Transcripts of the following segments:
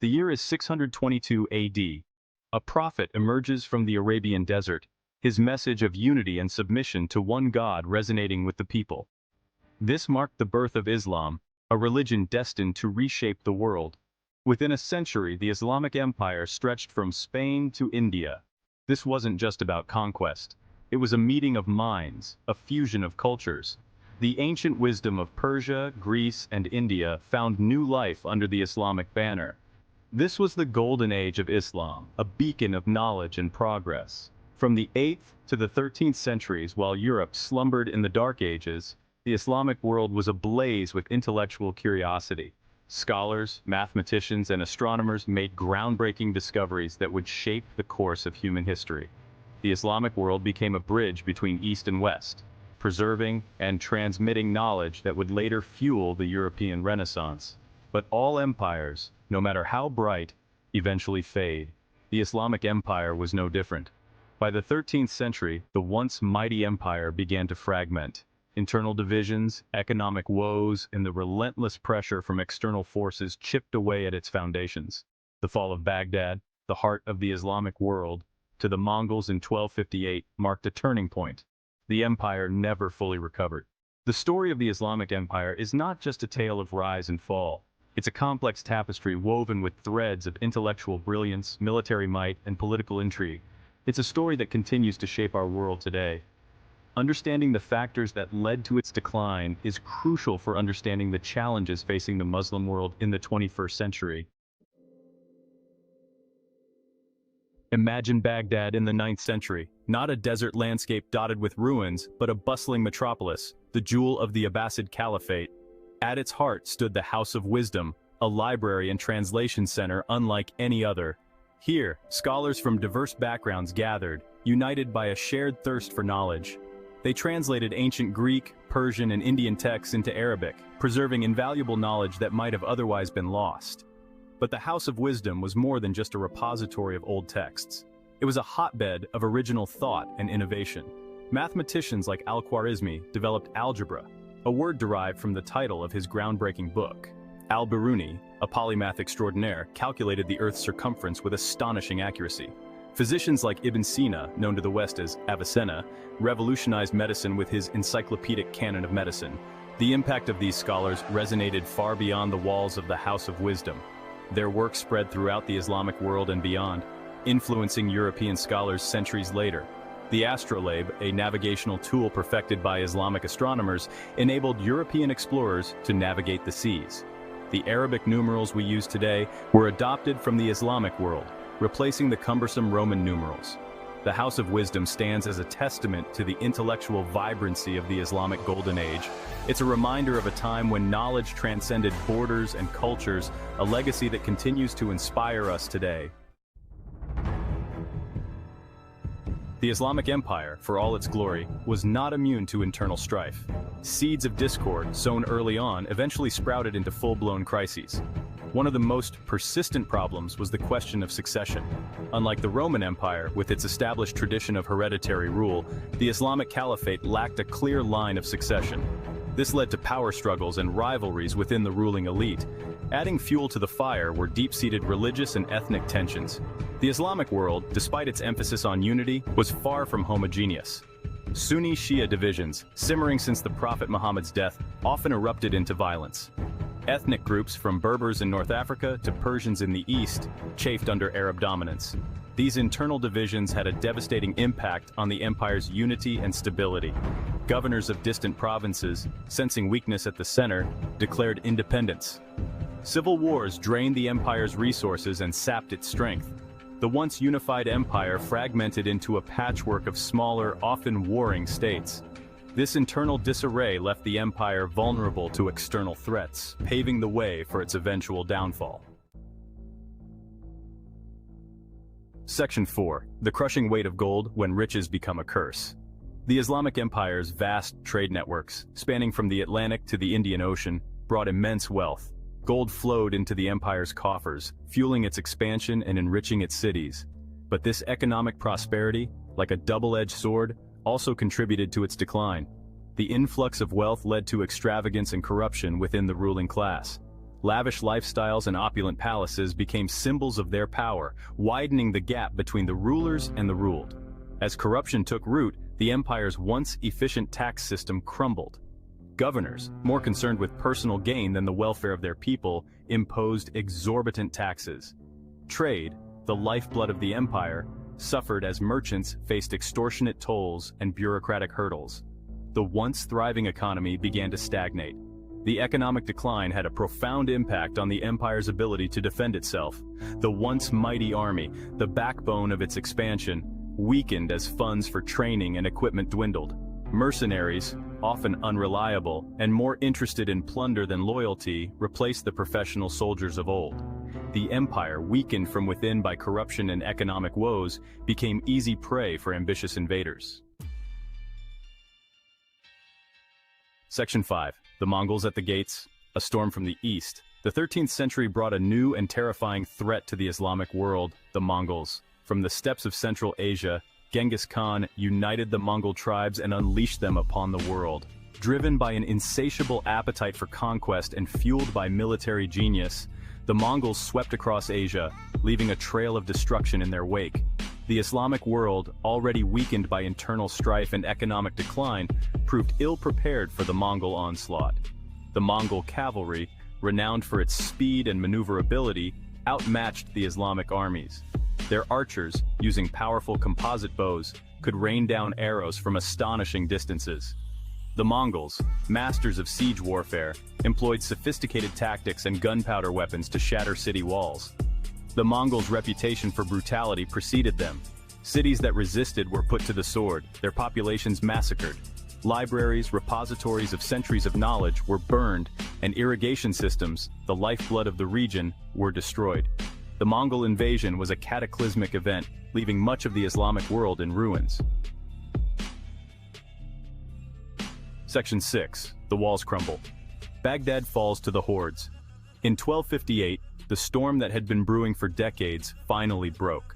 The year is 622 AD. A prophet emerges from the Arabian desert, his message of unity and submission to one God resonating with the people. This marked the birth of Islam, a religion destined to reshape the world. Within a century, the Islamic Empire stretched from Spain to India. This wasn't just about conquest. It was a meeting of minds, a fusion of cultures. The ancient wisdom of Persia, Greece, and India found new life under the Islamic banner. This was the golden age of Islam, a beacon of knowledge and progress. From the 8th to the 13th centuries, while Europe slumbered in the Dark Ages, the Islamic world was ablaze with intellectual curiosity. Scholars, mathematicians, and astronomers made groundbreaking discoveries that would shape the course of human history. The Islamic world became a bridge between East and West, preserving and transmitting knowledge that would later fuel the European Renaissance. But all empires, no matter how bright, eventually fade. The Islamic Empire was no different. By the 13th century, the once mighty empire began to fragment. Internal divisions, economic woes, and the relentless pressure from external forces chipped away at its foundations. The fall of Baghdad, the heart of the Islamic world, to the Mongols in 1258 marked a turning point. The empire never fully recovered. The story of the Islamic Empire is not just a tale of rise and fall. It's a complex tapestry woven with threads of intellectual brilliance, military might, and political intrigue. It's a story that continues to shape our world today. Understanding the factors that led to its decline is crucial for understanding the challenges facing the Muslim world in the 21st century. Imagine Baghdad in the 9th century, not a desert landscape dotted with ruins, but a bustling metropolis, the jewel of the Abbasid Caliphate. At its heart stood the House of Wisdom, a library and translation center unlike any other. Here, scholars from diverse backgrounds gathered, united by a shared thirst for knowledge. They translated ancient Greek, Persian, and Indian texts into Arabic, preserving invaluable knowledge that might have otherwise been lost. But the House of Wisdom was more than just a repository of old texts. It was a hotbed of original thought and innovation. Mathematicians like Al-Khwarizmi developed algebra, a word derived from the title of his groundbreaking book. Al-Biruni, a polymath extraordinaire, calculated the Earth's circumference with astonishing accuracy. Physicians like Ibn Sina, known to the West as Avicenna, revolutionized medicine with his encyclopedic canon of medicine. The impact of these scholars resonated far beyond the walls of the House of Wisdom. Their work spread throughout the Islamic world and beyond, influencing European scholars centuries later. The astrolabe, a navigational tool perfected by Islamic astronomers, enabled European explorers to navigate the seas. The Arabic numerals we use today were adopted from the Islamic world, replacing the cumbersome Roman numerals. The House of Wisdom stands as a testament to the intellectual vibrancy of the Islamic Golden Age. It's a reminder of a time when knowledge transcended borders and cultures, a legacy that continues to inspire us today. The Islamic Empire, for all its glory, was not immune to internal strife. Seeds of discord, sown early on, eventually sprouted into full-blown crises. One of the most persistent problems was the question of succession. Unlike the Roman Empire, with its established tradition of hereditary rule, the Islamic Caliphate lacked a clear line of succession. This led to power struggles and rivalries within the ruling elite. Adding fuel to the fire were deep-seated religious and ethnic tensions. The Islamic world, despite its emphasis on unity, was far from homogeneous. Sunni-Shia divisions, simmering since the Prophet Muhammad's death, often erupted into violence. Ethnic groups from Berbers in North Africa to Persians in the East chafed under Arab dominance. These internal divisions had a devastating impact on the empire's unity and stability. Governors of distant provinces, sensing weakness at the center, declared independence. Civil wars drained the empire's resources and sapped its strength. The once unified empire fragmented into a patchwork of smaller, often warring states. This internal disarray left the empire vulnerable to external threats, paving the way for its eventual downfall. Section 4. The crushing weight of gold when riches become a curse. The Islamic Empire's vast trade networks, spanning from the Atlantic to the Indian Ocean, brought immense wealth. Gold flowed into the empire's coffers, fueling its expansion and enriching its cities. But this economic prosperity, like a double-edged sword, also contributed to its decline. The influx of wealth led to extravagance and corruption within the ruling class. Lavish lifestyles and opulent palaces became symbols of their power, widening the gap between the rulers and the ruled. As corruption took root, the empire's once efficient tax system crumbled. Governors, more concerned with personal gain than the welfare of their people, imposed exorbitant taxes. Trade, the lifeblood of the empire, suffered as merchants faced extortionate tolls and bureaucratic hurdles. The once thriving economy began to stagnate. The economic decline had a profound impact on the empire's ability to defend itself. The once mighty army, the backbone of its expansion, weakened as funds for training and equipment dwindled. Mercenaries, often unreliable and more interested in plunder than loyalty, replaced the professional soldiers of old. The empire, weakened from within by corruption and economic woes, became easy prey for ambitious invaders. Section 5. The Mongols at the Gates, a storm from the east. The 13th century brought a new and terrifying threat to the Islamic world, the Mongols. From the steppes of Central Asia, Genghis Khan united the Mongol tribes and unleashed them upon the world. Driven by an insatiable appetite for conquest and fueled by military genius, the Mongols swept across Asia, leaving a trail of destruction in their wake. The Islamic world, already weakened by internal strife and economic decline, proved ill-prepared for the Mongol onslaught. The Mongol cavalry, renowned for its speed and maneuverability, outmatched the Islamic armies. Their archers, using powerful composite bows, could rain down arrows from astonishing distances. The Mongols, masters of siege warfare, employed sophisticated tactics and gunpowder weapons to shatter city walls. The Mongols' reputation for brutality preceded them. Cities that resisted were put to the sword, their populations massacred. Libraries, repositories of centuries of knowledge were burned, and irrigation systems, the lifeblood of the region, were destroyed. The Mongol invasion was a cataclysmic event, leaving much of the Islamic world in ruins. Section 6. The walls crumble. Baghdad falls to the hordes. In 1258, the storm that had been brewing for decades finally broke.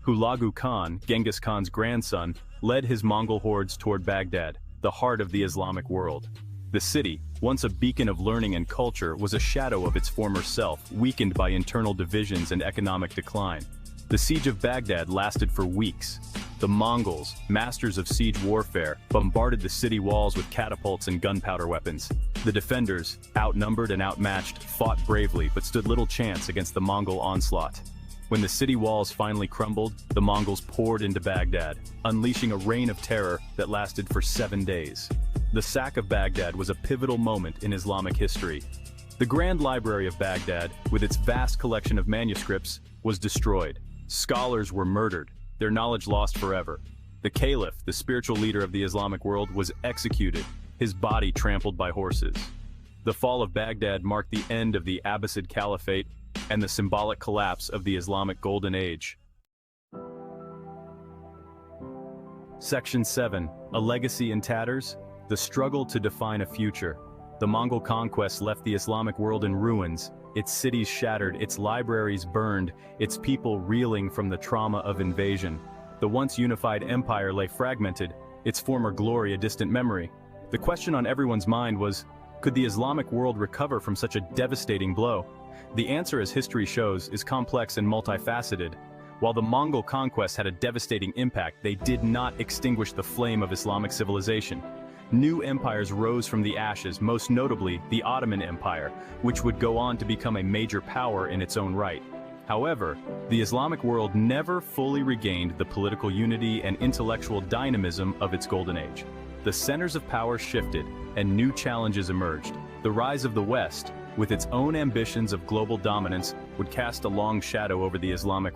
Hulagu Khan, Genghis Khan's grandson, led his Mongol hordes toward Baghdad, the heart of the Islamic world. The city, once a beacon of learning and culture, was a shadow of its former self, weakened by internal divisions and economic decline. The siege of Baghdad lasted for weeks. The Mongols, masters of siege warfare, bombarded the city walls with catapults and gunpowder weapons. The defenders, outnumbered and outmatched, fought bravely but stood little chance against the Mongol onslaught. When the city walls finally crumbled, the Mongols poured into Baghdad, unleashing a reign of terror that lasted for 7 days. The sack of Baghdad was a pivotal moment in Islamic history. The Grand Library of Baghdad, with its vast collection of manuscripts, was destroyed. Scholars were murdered, their knowledge lost forever. The Caliph, the spiritual leader of the Islamic world, was executed, his body trampled by horses. The fall of Baghdad marked the end of the Abbasid Caliphate and the symbolic collapse of the Islamic Golden Age. Section 7. A legacy in tatters? The struggle to define a future. The Mongol conquest left the Islamic world in ruins, its cities shattered, its libraries burned, its people reeling from the trauma of invasion. The once unified empire lay fragmented, its former glory a distant memory. The question on everyone's mind was, could the Islamic world recover from such a devastating blow? The answer, as history shows, is complex and multifaceted. While the Mongol conquest had a devastating impact, they did not extinguish the flame of Islamic civilization. New empires rose from the ashes, most notably the Ottoman Empire, which would go on to become a major power in its own right. However, the Islamic world never fully regained the political unity and intellectual dynamism of its golden age. The centers of power shifted, and new challenges emerged. The rise of the West, with its own ambitions of global dominance, would cast a long shadow over the Islamic